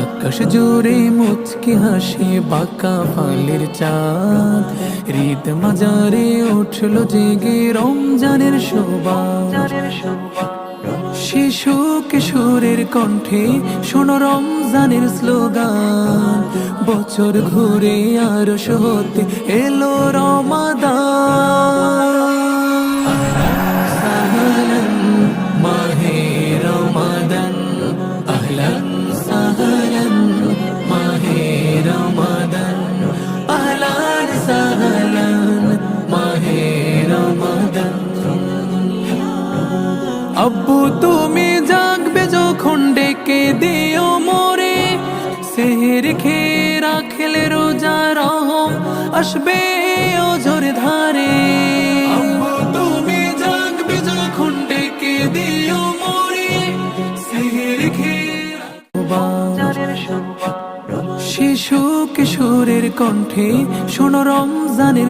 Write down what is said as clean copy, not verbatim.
আকাশ জুড়ে মুচকি হাসি বাঁকা ফালের চাঁদ, হৃদ মাজারে উঠল জেগে রমজানের সুবাস। শিশু কিশোরের কণ্ঠে শোনো রমজানের স্লোগান, বছর ঘুরে আরশ হতে এলো রমাদান। সাহলান মাহে রমাদান, আহলান সাহলান মাহে রমাদান, আহলান সাহলান মাহে রমাদান। আব্বু তুমি জাগবে যখন ডেকে দিও মোরে, সেহের খেয়ে রাখলে রোজা রহম আসবে ওজোর ধারে। আব্বু তুমি জাগবে যখন ডেকে দিও মোরে, সেহের খেয়ে শিশু কিশোরের কণ্ঠে শোনো রমজানের